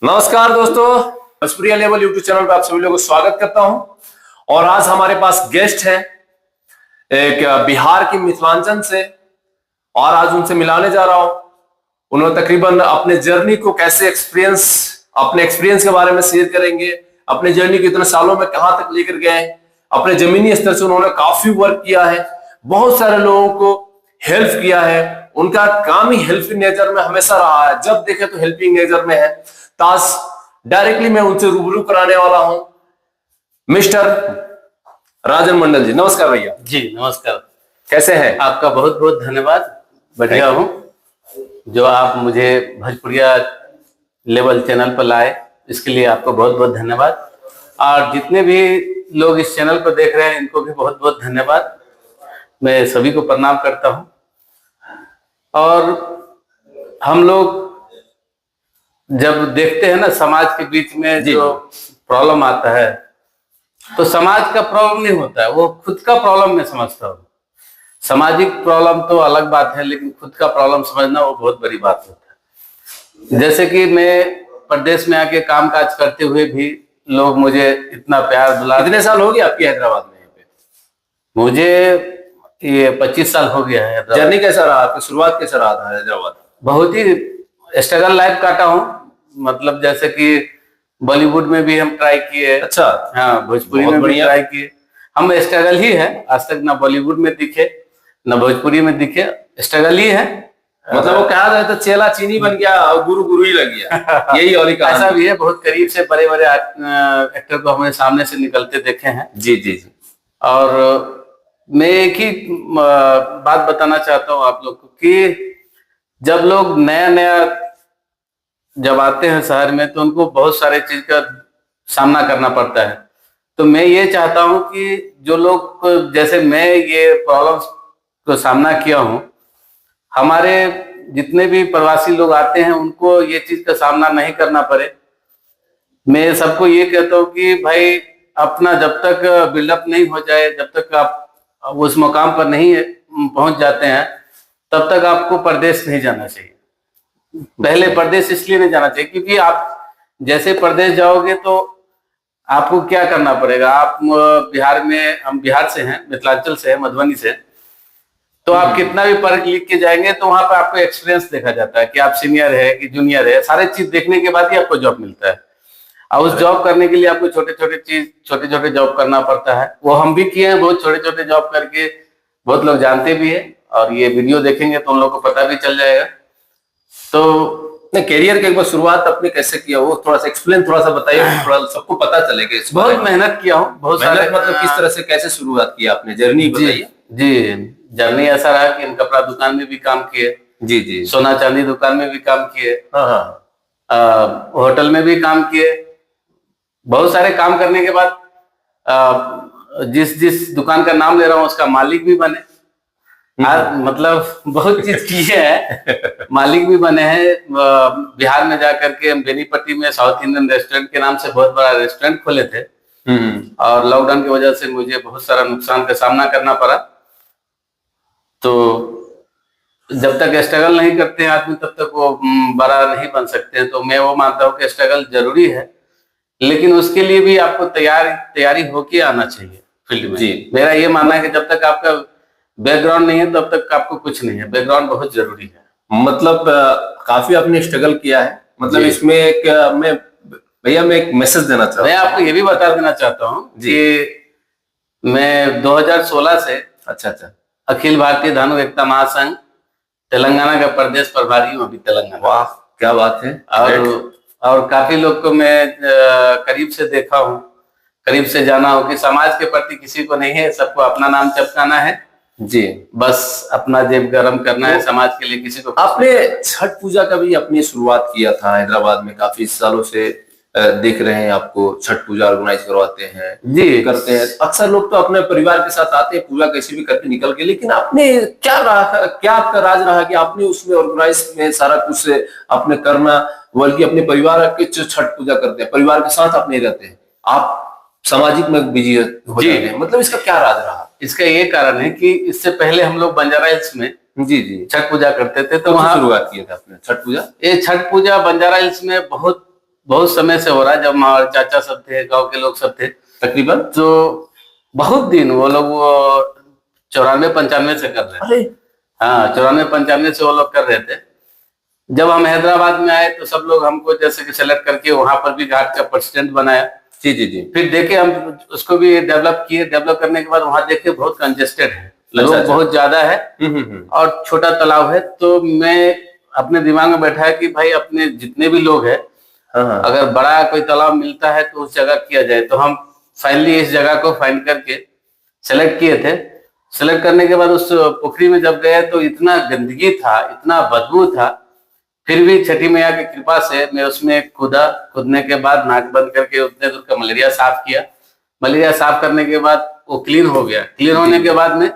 नमस्कार दोस्तों, भोजपुरिया level YouTube channel पर आप सभी लोगों को स्वागत करता हूं। और आज हमारे पास गेस्ट है एक बिहार की मिथिलांचल से, और आज उनसे मिलाने जा रहा हूं। उन्होंने तकरीबन अपने जर्नी को कैसे अपने एक्सपीरियंस के बारे में शेयर करेंगे। अपने जर्नी को इतने सालों में कहां तक लेकर गए, अपने जमीनी स्तर से उन्होंने काफी वर्क किया है, बहुत सारे लोगों को हेल्प किया है। उनका काम ही हेल्पिंग नेचर में हमेशा रहा है, जब देखे तो हेल्पिंग नेचर में है। ताज डायरेक्टली मैं उनसे रूबरू कराने वाला हूं। मिस्टर राजन मंडल जी, नमस्कार भैया। जी नमस्कार। कैसे हैं? आपका बहुत बहुत धन्यवाद। बढ़िया हूँ। जो आप मुझे भोजपुरिया लेवल चैनल पर लाए, इसके लिए आपको बहुत बहुत धन्यवाद। और जितने भी लोग इस चैनल पर देख रहे हैं, इनको भी बहुत बहुत धन्यवाद। मैं सभी को प्रणाम करता हूँ। और हम लोग जब देखते हैं ना समाज के बीच में जो प्रॉब्लम आता है, तो समाज का प्रॉब्लम नहीं होता है, वो खुद का प्रॉब्लम मैं समझता हूँ। सामाजिक प्रॉब्लम तो अलग बात है, लेकिन खुद का प्रॉब्लम समझना वो बहुत बड़ी बात होता है। जैसे कि मैं प्रदेश में आके काम काज करते हुए भी लोग मुझे इतना प्यार दुलार। कितने साल हो गए आपकी हैदराबाद में? यहाँ पे मुझे ये 25 साल हो गया है। जर्नी कैसा रहा आपकी? शुरुआत कैसा रहा था हैदराबाद? बहुत ही स्ट्रगल लाइफ काटा हूँ। मतलब जैसे कि बॉलीवुड में भी हम ट्राई किए। अच्छा। हाँ, भोजपुरी में भी ट्राई किए। हम स्ट्रगल ही है, आज तक ना बॉलीवुड में दिखे ना भोजपुरी में दिखे, स्ट्रगल ही है। मतलब वो कहा जाए तो चेला चीनी बन गया और गुरु गुरु ही लग गया। यही वाली कहानी। ऐसा भी है, बहुत करीब से बड़े बड़े एक्टर को हमने सामने से निकलते देखे हैं। जी जी जी। और मैं एक ही बात बताना चाहता हूँ आप लोग को कि जब लोग नया नया जब आते हैं शहर में, तो उनको बहुत सारे चीज का सामना करना पड़ता है। तो मैं ये चाहता हूं कि जो लोग जैसे मैं ये प्रॉब्लम्स को सामना किया हूं, हमारे जितने भी प्रवासी लोग आते हैं उनको ये चीज का सामना नहीं करना पड़े। मैं सबको ये कहता हूँ कि भाई अपना जब तक बिल्डअप नहीं हो जाए, जब तक आप उस मुकाम पर नहीं पहुंच जाते हैं, तब तक आपको परदेश नहीं जाना चाहिए। पहले परदेश इसलिए नहीं जाना चाहिए क्योंकि आप जैसे परदेश जाओगे तो आपको क्या करना पड़ेगा। आप बिहार में, हम बिहार से हैं, मिथिलांचल से हैं, मधुबनी से, तो आप कितना भी पढ़ लिख के जाएंगे तो वहां पर आपको एक्सपीरियंस देखा जाता है कि आप सीनियर है कि जूनियर है। सारे चीज देखने के बाद ही आपको जॉब मिलता है। और उस जॉब करने के लिए आपको छोटे छोटे जॉब करना पड़ता है। वो हम भी किए हैं, बहुत छोटे छोटे जॉब करके बहुत लोग जानते भी है। और ये वीडियो देखेंगे तो उन लोगों को पता भी चल जाएगा। तो करियर के एक बार शुरुआत अपने कैसे किया, वो थोड़ा सा एक्सप्लेन, थोड़ा सा बताइए, थोड़ा सबको पता चलेगा। बहुत मेहनत किया हूँ, बहुत मेहनत मतलब किस तरह से, कैसे शुरुआत की आपने? जर्नी बताइए। जी जर्नी ऐसा रहा कि हम कपड़ा दुकान में भी काम किए। जी जी। सोना चांदी दुकान में भी काम किए। हाँ हाँ। होटल में भी काम किए। बहुत सारे काम करने के बाद जिस जिस दुकान का नाम ले रहा हूँ उसका मालिक भी बने। मतलब बहुत चीज किए है, मालिक भी बने हैं। बिहार में जाकर के हम बेनीपट्टी में साउथ इंडियन रेस्टोरेंट के नाम से बहुत बड़ा रेस्टोरेंट खोले थे। और लॉकडाउन की वजह से मुझे बहुत सारा नुकसान का सामना करना पड़ा। तो जब तक स्ट्रगल नहीं करते हैं आदमी, तब तक वो बड़ा नहीं बन सकते हैं। तो मैं वो मानता हूँ कि स्ट्रगल जरूरी है, लेकिन उसके लिए भी आपको तैयारी होके आना चाहिए फील्ड में। जी मेरा ये मानना है कि जब तक आपका बैकग्राउंड नहीं है तब तक आपको कुछ नहीं है। बैकग्राउंड बहुत जरूरी है। मतलब काफी आपने स्ट्रगल किया है। मतलब इसमें एक मैं एक मैसेज देना चाहता हूँ। मैं आपको ये भी बता देना चाहता हूँ कि मैं 2016 से अच्छा अखिल भारतीय धानु एकता महासंघ तेलंगाना का प्रदेश प्रभारी हूँ अभी तेलंगाना। वाह क्या बात है। और काफी लोग को मैं करीब से देखा हूँ, करीब से जाना हो कि समाज के प्रति किसी को नहीं है, सबको अपना नाम चमकाना है। जी बस अपना जेब गरम करना है, समाज के लिए किसी को। आपने छठ पूजा का भी अपनी शुरुआत किया था हैदराबाद में, काफी सालों से देख रहे हैं आपको छठ पूजा ऑर्गेनाइज करवाते हैं। जी करते हैं। अक्सर लोग तो अपने परिवार के साथ आते हैं, पूजा कैसे भी करके निकल के, लेकिन आपने क्या आपका राज रहा कि आपने उसमें ऑर्गेनाइज में सारा कुछ अपने करना, बल्कि अपने परिवार के छठ पूजा करते हैं, परिवार के साथ आप नहीं रहते हैं, आप सामाजिक में बिजी हो जाते हैं। मतलब इसका क्या राज रहा? इसका ये कारण है कि इससे पहले हम लोग बंजारा हिल्स में जी छठ पूजा करते थे। तो वहां शुरुआत किया था आपने छठ पूजा? ये छठ पूजा बंजारा हिल्स में बहुत बहुत समय से हो रहा है, जब हमारे चाचा सब थे, गांव के लोग सब थे तकरीबन। तो बहुत दिन वो लोग वो 94-95 से कर रहे थे। अरे हाँ, 94-95 से वो लोग कर रहे थे। जब हम हैदराबाद में आए तो सब लोग हमको जैसे कि सेलेक्ट करके वहां पर भी घाट का प्रेसिडेंट बनाया। जी जी जी। फिर देखे हम उसको भी डेवलप किए। डेवलप करने के बाद वहां देखे बहुत कंजेस्टेड है, लोग अच्छा। बहुत ज्यादा है और छोटा तालाब है। तो मैं अपने दिमाग में बैठा है कि भाई अपने जितने भी लोग हैं, हाँ। अगर बड़ा कोई तालाब मिलता है तो उस जगह किया जाए। तो हम फाइनली इस जगह को फाइंड करके सेलेक्ट किए थे। सेलेक्ट करने के बाद उस पोखरी में जब गए तो इतना गंदगी था, इतना बदबू था। फिर भी छठी मैया की कृपा से मैं उसमें कूदा। कूदने के बाद नाक बंद करके उतने दूर का मलेरिया साफ किया। मलेरिया साफ करने के बाद वो क्लीन हो गया। क्लीन होने के बाद में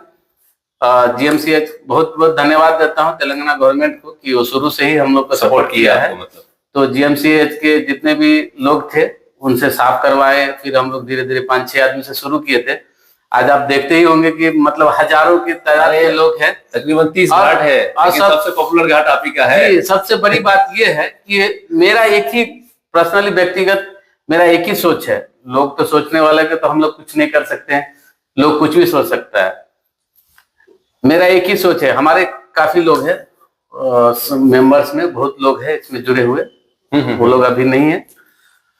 जीएमसीएच बहुत बहुत धन्यवाद देता हूँ तेलंगाना गवर्नमेंट को कि वो शुरू से ही हम लोग को सपोर्ट किया है। मतलब तो जीएमसीएच के जितने भी लोग थे उनसे साफ करवाए। फिर हम लोग धीरे धीरे 5-6 आदमी से शुरू किए थे। आज आप देखते ही होंगे कि मतलब हजारों की तादाद के लोग हैं, तकरीबन 30 घाट है और सबसे पॉपुलर घाट आप ही का है। सबसे बड़ी बात यह है कि मेरा एक ही पर्सनली व्यक्तिगत मेरा एक ही सोच है। लोग तो सोचने वाले के तो हम लोग कुछ नहीं कर सकते हैं, लोग कुछ भी सोच सकता है। मेरा एक ही सोच है। हमारे काफी लोग हैं मेंबर्स में, बहुत लोग हैं इसमें जुड़े हुए। वो लोग अभी नहीं है।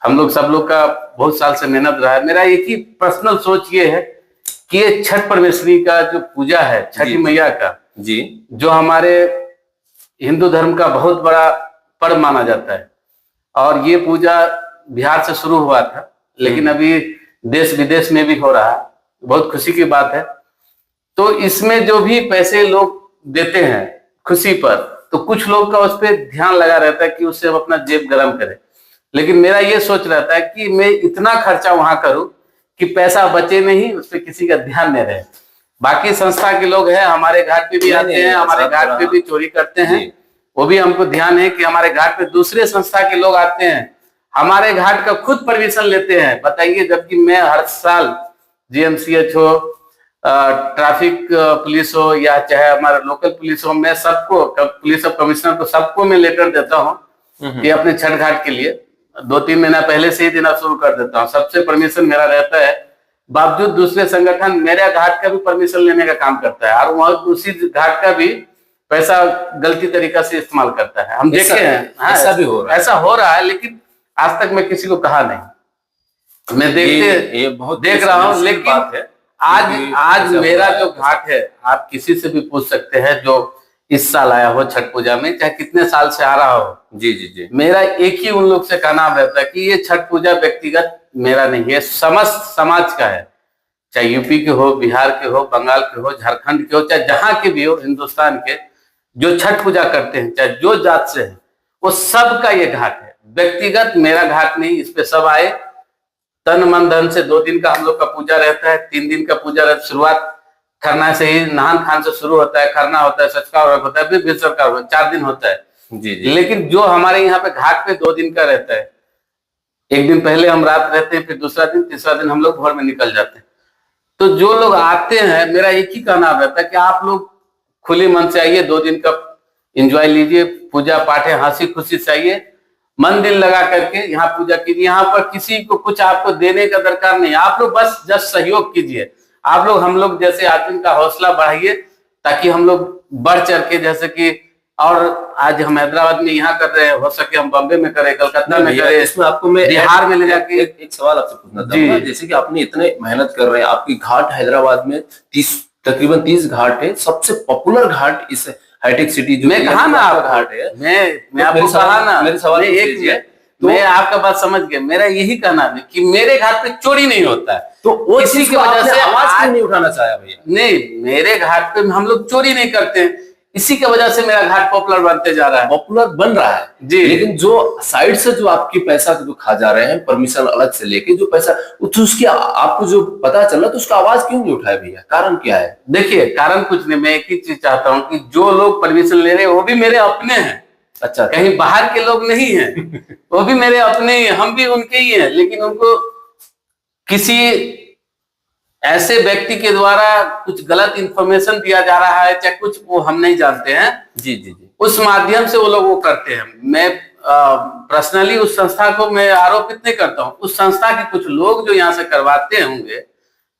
हम लोग सब लोग का बहुत साल से मेहनत रहा है। मेरा एक ही पर्सनल सोच ये है कि ये छठ परमेश्वरी का जो पूजा है, छठी मैया का जी, जो हमारे हिंदू धर्म का बहुत बड़ा पर्व माना जाता है। और ये पूजा बिहार से शुरू हुआ था, लेकिन अभी देश विदेश में भी हो रहा है। बहुत खुशी की बात है। तो इसमें जो भी पैसे लोग देते हैं खुशी पर, तो कुछ लोग का उस पर ध्यान लगा रहता है कि उससे हम अपना जेब गर्म करें। लेकिन मेरा ये सोच रहता है कि मैं इतना खर्चा वहां करूं कि पैसा बचे नहीं, उस पर किसी का ध्यान नहीं रहे। बाकी संस्था के लोग हैं, हमारे घाट पे भी आते हैं, हमारे घाट पे भी चोरी करते हैं। वो भी हमको ध्यान है कि हमारे घाट पे दूसरे संस्था के लोग आते हैं, हमारे घाट का खुद परमिशन लेते हैं। बताइए, जबकि मैं हर साल जीएमसीएच हो, ट्रैफिक पुलिस हो या चाहे हमारा लोकल पुलिस हो, मैं सबको, पुलिस सब कमिश्नर को सबको मैं लेटर देता हूँ कि अपने छठ घाट के लिए 2-3 महीना पहले से ही देना शुरू कर देता हूँ। सबसे परमिशन मेरा रहता है। बावजूद दूसरे संगठन मेरे घाट का भी परमिशन लेने का काम करता है और वह उसी घाट का भी पैसा गलती तरीका से इस्तेमाल करता है। हम देखे हैं। हाँ, ऐसा भी हो रहा है। ऐसा हो रहा है, लेकिन आज तक मैं किसी को कहा नहीं। मैं देख रहा हूँ। लेकिन आज मेरा जो घाट है, आप किसी से भी पूछ सकते हैं जो इस साल आया हो छठ पूजा में, चाहे कितने साल से आ रहा हो। जी जी जी। मेरा एक ही उन लोग से कहना रहता है कि ये छठ पूजा व्यक्तिगत मेरा नहीं है, समस्त समाज का है। चाहे यूपी के हो, बिहार के हो, बंगाल के हो, झारखंड के हो, चाहे जहां के भी हो, हिंदुस्तान के जो छठ पूजा करते हैं, चाहे जो जात से है, वो सबका ये घाट है। व्यक्तिगत मेरा घाट नहीं। इस पे सब आए, तन मन धन से। 2 दिन का हम लोग का पूजा रहता है, 3 दिन का पूजा रहता है। शुरुआत खरना से ही, नहान खान से शुरू होता है। खरना होता है, सच का व्रत होता है, फिर बिसर का व्रत, 4 दिन होता है। जी जी। लेकिन जो हमारे यहाँ पे घाट पे 2 दिन का रहता है, एक दिन पहले हम रात रहते हैं, फिर दूसरा दिन, तीसरा दिन हम लोग भोर में निकल जाते हैं। तो जो लोग आते हैं, मेरा एक ही कहना रहता है कि आप लोग खुले मन से आइए, 2 दिन का एंजॉय लीजिए, पूजा पाठ है, हंसी खुशी से आइए, मन दिल लगा करके यहाँ पूजा कीजिए। यहाँ पर किसी को कुछ आपको देने का दरकार नहीं। आप लोग बस जस्ट सहयोग कीजिए। आप लोग हम लोग जैसे आदमी का हौसला बढ़ाइए, ताकि हम लोग बढ़ चढ़ के, जैसे कि और आज हम हैदराबाद में यहाँ कर रहे हैं, हो सके हम बॉम्बे में करें, कलकत्ता में करें, इसमें आपको मैं बिहार में ले जाके। एक सवाल आपसे पूछना चाहूंगा। जैसे कि आपने इतने मेहनत कर रहे हैं, आपकी घाट हैदराबाद में तकरीबन 30 घाट है, सबसे पॉपुलर घाट इस हाईटेक सिटी जो मैं कहा ना आपका घाट है। मैं आपको कहा ना, मेरे सवाल मैं आपका बात समझ गया। मेरा यही कहना है कि मेरे घाट पे चोरी नहीं होता है। तो वो इसी की वजह से आवाज क्यों नहीं उठाना चाहा भैया? नहीं, मेरे घाट पे हम लोग चोरी नहीं करते हैं। इसी की वजह से मेरा घाट पॉपुलर बनते जा रहा है। पॉपुलर बन रहा है जी। लेकिन जो साइड से जो आपकी पैसा जो खा जा रहे हैं, परमिशन अलग से लेके जो पैसा, तो उसकी आपको जो पता चल रहा, तो उसका आवाज क्यों नहीं उठाया भैया? कारण क्या है? देखिए, कारण कुछ नहीं। मैं एक ही चीज चाहता हूँ कि जो लोग परमिशन ले रहे हैं वो भी मेरे अपने हैं। अच्छा, कहीं बाहर के लोग नहीं हैं। वो भी मेरे अपने ही हैं, हम भी उनके ही हैं। लेकिन उनको किसी ऐसे व्यक्ति के द्वारा कुछ गलत इंफॉर्मेशन दिया जा रहा है, चाहे कुछ, वो हम नहीं जानते हैं। जी जी जी। उस माध्यम से वो लोग वो करते हैं। मैं पर्सनली उस संस्था को मैं आरोपित नहीं करता हूँ। उस संस्था के कुछ लोग जो यहाँ से करवाते होंगे,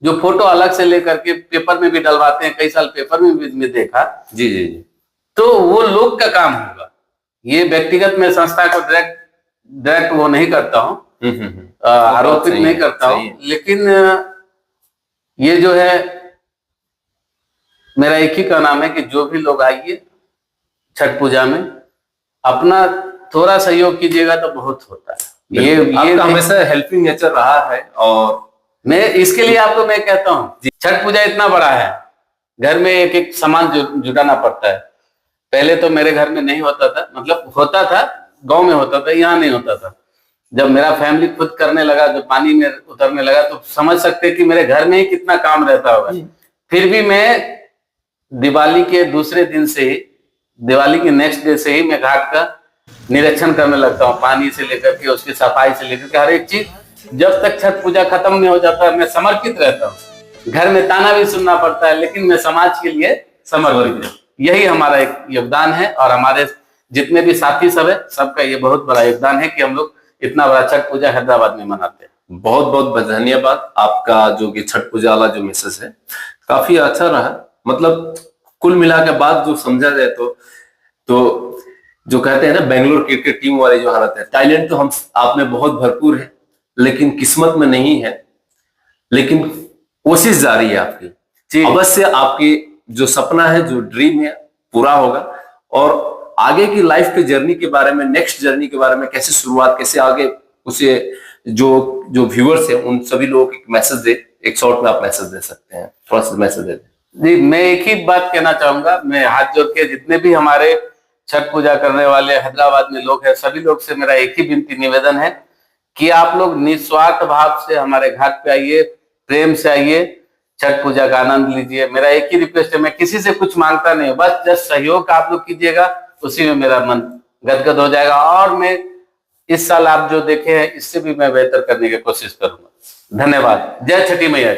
जो फोटो अलग से लेकर के पेपर में भी डलवाते हैं, कई साल पेपर में भी मैं देखा। जी जी जी। तो वो लोग का काम होगा, ये व्यक्तिगत मैं संस्था को डायरेक्ट वो नहीं करता हूँ, आरोपित नहीं करता हूँ। लेकिन ये जो है, मेरा एक ही का नाम है कि जो भी लोग आइए छठ पूजा में, अपना थोड़ा सहयोग कीजिएगा तो बहुत होता है। ये आपका हमेशा हेल्पिंग नेचर रहा है, और मैं इसके लिए आपको मैं कहता हूँ, छठ पूजा इतना बड़ा है, घर में एक एक सामान जुटाना पड़ता है। पहले तो मेरे घर में नहीं होता था, मतलब होता था, गांव में होता था, यहाँ नहीं होता था। जब मेरा फैमिली खुद करने लगा, जब पानी में उतरने लगा, तो समझ सकते कि मेरे घर में ही कितना काम रहता होगा। फिर भी मैं दिवाली के दूसरे दिन से ही, दिवाली के नेक्स्ट डे से ही मैं घाट का निरीक्षण करने लगता हूँ, पानी से लेकर के उसकी सफाई से लेकर के हर एक चीज। जब तक छठ पूजा खत्म नहीं हो जाता मैं समर्पित रहता हूँ। घर में ताना भी सुनना पड़ता है, लेकिन मैं समाज के लिए समर्पित हूँ। यही हमारा एक योगदान है, और हमारे जितने भी साथी सब है, सबका ये बहुत बड़ा योगदान है कि हम लोग इतना बड़ा छठ पूजा हैदराबाद में मनाते हैं। बहुत बहुत धन्यवाद। आपका जो कि छठ पूजा वाला जो मैसेज है काफी अच्छा रहा। मतलब कुल मिला के बात जो समझा जाए तो जो कहते हैं ना, बेंगलोर क्रिकेट टीम वाली जो हालत है, टैलेंट तो हम आप में बहुत भरपूर है, लेकिन किस्मत में नहीं है। लेकिन कोशिश जारी है आपकी, अवश्य आपकी जो सपना है, जो ड्रीम है, पूरा होगा। और आगे की लाइफ के जर्नी के बारे में, नेक्स्ट जर्नी के बारे में, कैसे शुरुआत, कैसे आगे, उसे जो व्यूअर्स है उन सभी लोगों को एक मैसेज दे, एक शॉर्ट में आप मैसेज दे सकते हैं, थोड़ा सा मैसेज दे दें। जी, मैं एक ही बात कहना चाहूंगा। मैं हाथ जोड़ के जितने भी हमारे छठ पूजा करने वाले हैदराबाद में लोग हैं, सभी लोग से मेरा एक ही विनती निवेदन है कि आप लोग निस्वार्थ भाव से हमारे घाट पे आइए, प्रेम से आइए, छठ पूजा का आनंद लीजिए। मेरा एक ही रिक्वेस्ट है, मैं किसी से कुछ मांगता नहीं हूँ, बस जस्ट सहयोग आप लोग कीजिएगा, उसी में मेरा मन गदगद हो जाएगा। और मैं इस साल आप जो देखे हैं, इससे भी मैं बेहतर करने की कोशिश करूंगा। धन्यवाद। जय छठी मैया।